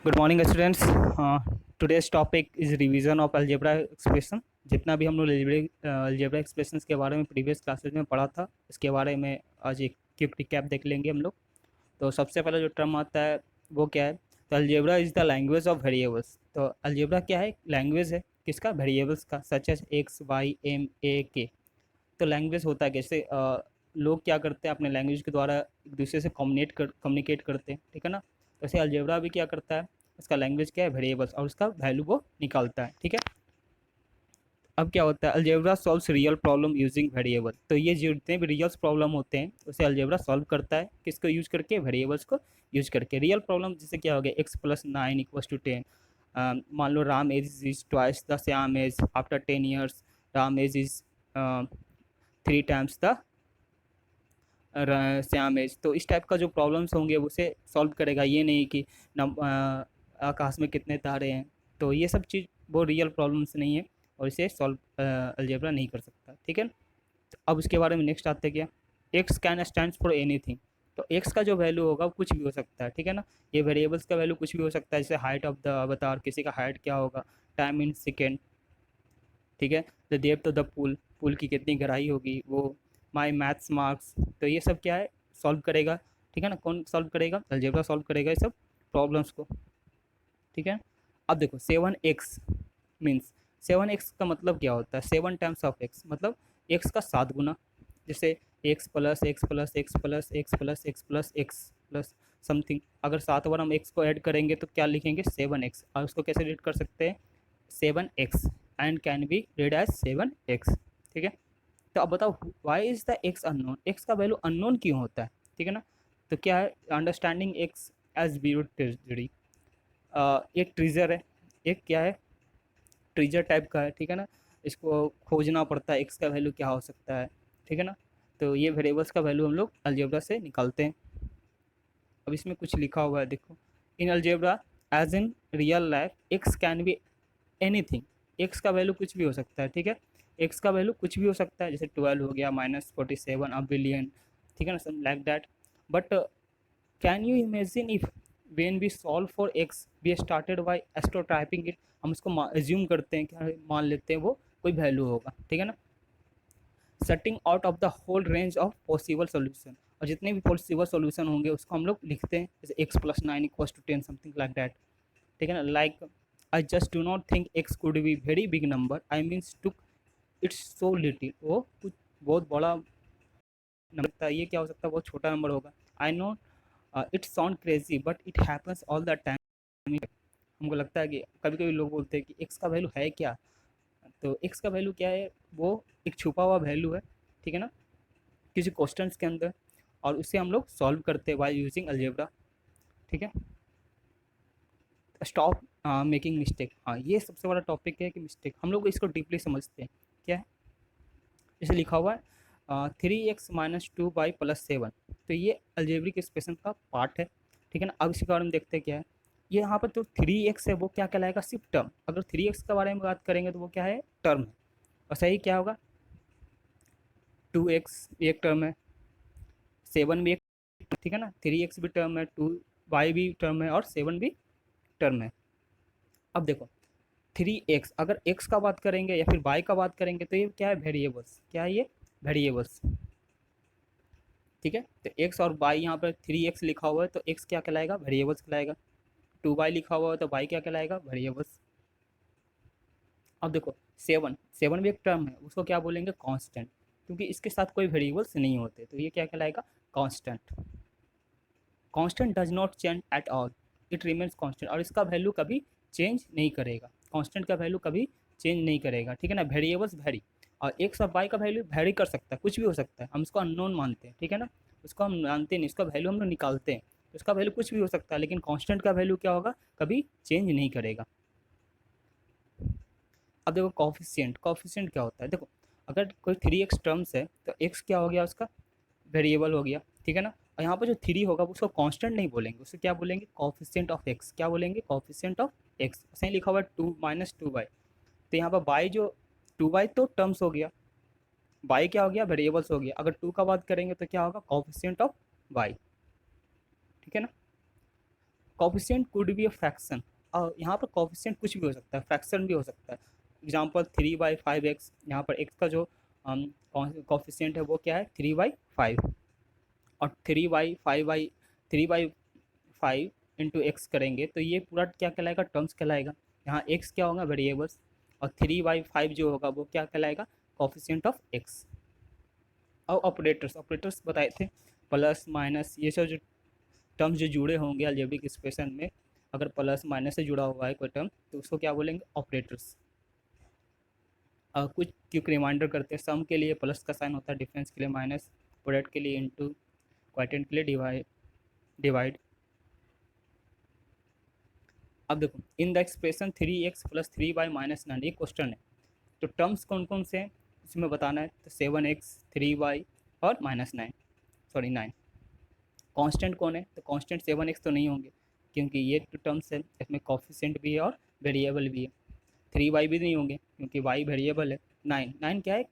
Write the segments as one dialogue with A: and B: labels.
A: Good morning students. Today's topic is revision of algebra expression. जितना भी हम लोग अलजेब्रा एक्सप्रेशंस के बारे में प्रीवियस क्लासेस में पढ़ा था, इसके बारे में आज एक क्विक रिकैप देख लेंगे हम लोग। तो सबसे पहले जो टर्म आता है वो क्या है? तो algebra is the language of variables. तो अलजेब्रा क्या है? लैंग्वेज है किसका? वेरिएबल्स का, such as X Y M A K. तो लैंग्वेज होता है कैसे? लोग क्या करते हैं, अपने लैंग्वेज के द्वारा एक दूसरे से कम्युनिकेट करते हैं, ठीक है ना। वैसे अलजेब्रा भी क्या करता है? उसका लैंग्वेज क्या है? वेरिएबल्स, और उसका वैल्यू वो निकालता है, ठीक है। अब क्या होता है? Algebra solves real problem using variable. तो ये जितने भी रियल प्रॉब्लम होते हैं उसे अलजेब्रा सॉल्व करता है, किसको यूज करके? वेरिएबल्स को यूज करके। रियल प्रॉब्लम जैसे क्या हो गया? x+9 = 10। मान लो Ram age is twice the Shyam age after 10 years। Ram age is 3 times the Shyam age. तो इस टाइप का जो प्रॉब्लम्स होंगे उसे सॉल्व करेगा। ये नहीं कि आकाश में कितने तारे हैं। तो ये सब चीज़ वो रियल प्रॉब्लम्स नहीं है, और इसे सॉल्व अलजेब्रा नहीं कर सकता, ठीक है। तो अब उसके बारे में नेक्स्ट आते क्या? X can stand for anything. तो एक्स का जो वैल्यू होगा वो कुछ भी हो सकता है, ठीक है ना। ये वेरिएबल्स का वैल्यू कुछ भी हो सकता है, जैसे हाइट ऑफ द अवतार, किसी का हाइट क्या होगा, टाइम इन सेकेंड, ठीक है। The depth of the pool, pool की कितनी गहराई होगी वो, माई मैथ्स मार्क्स। तो ये सब क्या है? सॉल्व करेगा, ठीक है ना। कौन सॉल्व करेगा? अलजेब्रा सॉल्व करेगा ये सब प्रॉब्लम्स को, ठीक है। अब देखो 7x मीन्स, 7x का मतलब क्या होता है? 7 टाइम्स ऑफ x, मतलब x का 7 गुना। जैसे x+x+x+x+x+x प्लस समथिंग। अगर 7 बार हम x को ऐड करेंगे तो क्या लिखेंगे? 7x। और उसको कैसे रीड कर सकते हैं? 7x and can be read as 7x, ठीक है। तो अब बताओ, why is the x unknown? x का वैल्यू अननोन क्यों होता है, ठीक है ना। तो क्या है? Understanding x as buried treasure. एक ट्रीजर है, एक क्या है? ट्रीजर टाइप का है, ठीक है ना। इसको खोजना पड़ता है, एक्स का वैल्यू क्या हो सकता है, ठीक है ना। तो ये वेरिएबल्स का वैल्यू हम लोग अलजेब्रा से निकालते हैं। अब इसमें कुछ लिखा हुआ है, देखो। In algebra as in real life x can be anything. X का वैल्यू कुछ भी हो सकता है, ठीक है। एक्स का वैल्यू कुछ भी हो सकता है, जैसे 12 हो गया, -47 अ बिलियन, ठीक है ना, some like that. But can you imagine if when we solve for x we started by stereotyping it. हम उसको एज्यूम करते हैं, क्या मान लेते हैं वो कोई वैल्यू होगा, ठीक है ना। Setting out of the whole range of possible solution, और जितने भी पॉसिबल सोल्यूशन होंगे उसको हम लोग लिखते हैं, जैसे x+9 = 10 समथिंग लाइक दैट, ठीक है ना। Like I just do not think X could be very big number, I means to it's so little. वो कुछ बहुत बड़ा नंबर था, ये क्या हो सकता है? बहुत छोटा नंबर होगा। I know it sound crazy but it happens all the time. हमको लगता है कि कभी कभी लोग बोलते हैं कि एक्स का वैल्यू है क्या। तो एक्स का वैल्यू क्या है? वो एक छुपा हुआ वैल्यू है, ठीक है ना, किसी क्वेश्चंस के अंदर, और उसे हम लोग सॉल्व करते हैं बाय यूजिंग अलजेब्रा, ठीक है। Stop making mistake. हाँ, ये सबसे बड़ा टॉपिक है कि मिस्टेक हम लोग इसको डीपली समझते हैं। क्या है? जैसे लिखा हुआ है 3x-2y+7। तो ये अलजेब्रिक एक्सप्रेशन का पार्ट है, ठीक है ना। अब इसके बारे में देखते हैं क्या है। ये यहाँ पर तो 3x है, वो क्या कहलाएगा? सिर्फ टर्म। अगर 3x के बारे में बात करेंगे तो वो क्या है? टर्म है। और सही क्या होगा? 2x भी एक टर्म है, 7 भी एक, ठीक है ना। 3x भी टर्म है, 2y भी टर्म है, और 7 भी टर्म है। अब देखो 3x, अगर x का बात करेंगे या फिर y का बात करेंगे तो ये क्या है? वेरिएबल्स। क्या है ये? वेरिएबल्स, ठीक है। तो x और y, यहाँ पर 3x लिखा हुआ है तो x क्या कहलाएगा? वेरिएबल्स कहलाएगा। 2y लिखा हुआ है तो y क्या कहलाएगा? वेरिएबल्स। अब देखो 7, 7 भी एक टर्म है, उसको क्या बोलेंगे? कांस्टेंट, क्योंकि इसके साथ कोई वेरिएबल्स नहीं होते, तो ये क्या कहलाएगा? Constant. Constant does not change at all, it remains constant, और इसका वैल्यू कभी चेंज नहीं करेगा। कांस्टेंट का वैल्यू कभी चेंज नहीं करेगा, ठीक है ना। वेरिएबल्स वेरी, और एक्स और वाई का वैल्यू वेरी कर सकता है, कुछ भी हो सकता है। हम उसको अननोन मानते हैं, ठीक है ना। उसको हम मानते नहीं, उसका वैल्यू हम लोग निकालते हैं। तो उसका वैल्यू कुछ भी हो सकता है, लेकिन कांस्टेंट का वैल्यू क्या होगा? कभी चेंज नहीं करेगा। अब देखो कॉफिशिएंट, कॉफिशिएंट क्या होता है? देखो अगर कोई 3x टर्म्स है तो x क्या हो गया? उसका वेरिएबल हो गया, ठीक है ना। और यहाँ पर जो 3 होगा उसको कांस्टेंट नहीं बोलेंगे, उससे क्या बोलेंगे? Coefficient of x। क्या बोलेंगे? Coefficient of x। सही लिखा हुआ है 2 - 2y। तो यहाँ पर y जो 2y तो टर्म्स हो गया, y क्या हो गया? वेरिएबल्स हो गया। अगर 2 का बात करेंगे तो क्या होगा? कॉफिशिएंट ऑफ y, ठीक है ना। Coefficient could be a fraction, और यहाँ पर कोफिशिएंट कुछ भी हो सकता है, फ्रैक्शन भी हो सकता है। एग्जाम्पल 3/5x, यहाँ पर x का जो कोफिशिएंट है वो क्या है 3/5, और 3/5 इंटू एक्स करेंगे तो ये पूरा क्या कहलाएगा, टर्म्स कहलाएगा। यहाँ एक्स क्या होगा, वेरिएबल्स, और 3/5 जो होगा वो क्या कहलाएगा, कोफिशिएंट ऑफ एक्स। और ऑपरेटर्स, ऑपरेटर्स बताए थे, प्लस माइनस, ये सब जो टर्म्स जो जुड़े होंगे अलजेब्रिक एक्सप्रेशन में, अगर प्लस माइनस से जुड़ा हुआ है कोई टर्म तो उसको क्या बोलेंगे, ऑपरेटर्स। कुछ क्विक रिमाइंडर करते हैं, सम के लिए प्लस का साइन होता है, डिफरेंस के लिए माइनस, प्रोडक्ट के लिए इंटू, क्वाइटेंट के लिए डिवाइड। अब देखो, in the expression 3x + 3y - 9, ये क्वेश्चन है, तो टर्म्स कौन कौन से हैं इसमें बताना है, तो 7x 3y और -9, सॉरी 9। कांस्टेंट कौन है, तो कांस्टेंट 7x तो नहीं होंगे, क्योंकि ये तो टर्म्स है, इसमें कॉफिशेंट भी है और वेरिएबल भी है। 3y भी नहीं होंगे क्योंकि y वेरिएबल है। 9 क्या है,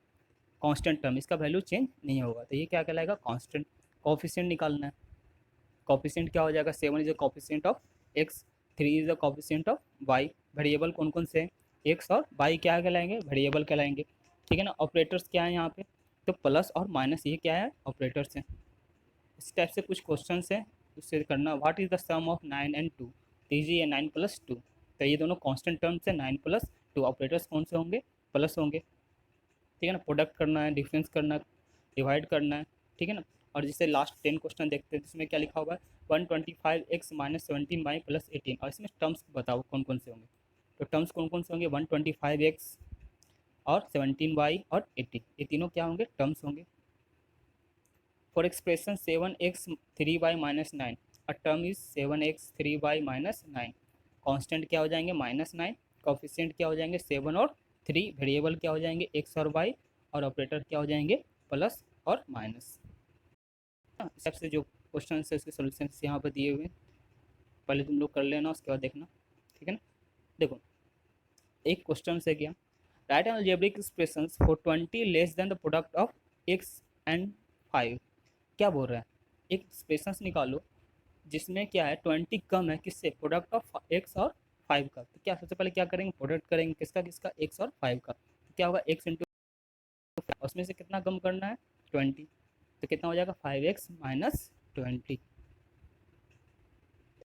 A: कांस्टेंट टर्म, इसका वैल्यू चेंज नहीं होगा, तो ये क्या कहलाएगा, कांस्टेंट। कॉफिशेंट निकालना है, कॉफिशेंट क्या हो जाएगा, 7 is the coefficient of x, 3 is the coefficient of y। Variable कौन कौन से हैं, x और y क्या कहलाएंगे, वेरिएबल कहलाएंगे, ठीक है ना। ऑपरेटर्स क्या है यहाँ पे, तो प्लस और माइनस, ये क्या है, ऑपरेटर्स हैं। इस टाइप से कुछ क्वेश्चन है, उससे करना, what is the sum of 9 and 2, easy है, 9 + 2, तो ये दोनों कांस्टेंट टर्म्स है, 9 + 2, ऑपरेटर्स कौन से होंगे, प्लस होंगे, ठीक है ना। प्रोडक्ट करना है, डिफरेंस करना है, डिवाइड करना है, ठीक है ना। और जिससे लास्ट 10 क्वेश्चन देखते हैं, जिसमें क्या लिखा हुआ है, 125x - 17y + 18, और इसमें टर्म्स बताओ कौन कौन से होंगे, तो टर्म्स कौन कौन से होंगे, 125x और 17y और 18, ये तीनों क्या होंगे, टर्म्स होंगे। For expression 7x 3y - 9, a term is 7x 3y - 9, constant क्या हो जाएंगे, -9, कोफिशिएंट क्या हो जाएंगे, 7 और 3, वेरिएबल क्या हो जाएंगे, x और y, और ऑपरेटर क्या हो जाएंगे, प्लस और माइनस। सबसे जो क्वेश्चन है उसके सोल्यूशन यहाँ पर दिए हुए हैं, पहले तुम लोग कर लेना, उसके बाद देखना, ठीक है ना। देखो, एक क्वेश्चन से क्या, right N algebraic expressions for 20 less than the product of x and 5, क्या बोल रहा है, एक एक्सप्रेशंस निकालो जिसमें क्या है 20 कम है, किससे, प्रोडक्ट ऑफ x और 5 का। तो क्या सबसे पहले क्या करेंगे, प्रोडक्ट करेंगे किसका किसका, x और 5 का, तो क्या होगा, x इंटू, उसमें से कितना कम करना है, 20, तो कितना हो जाएगा, 5x - 20,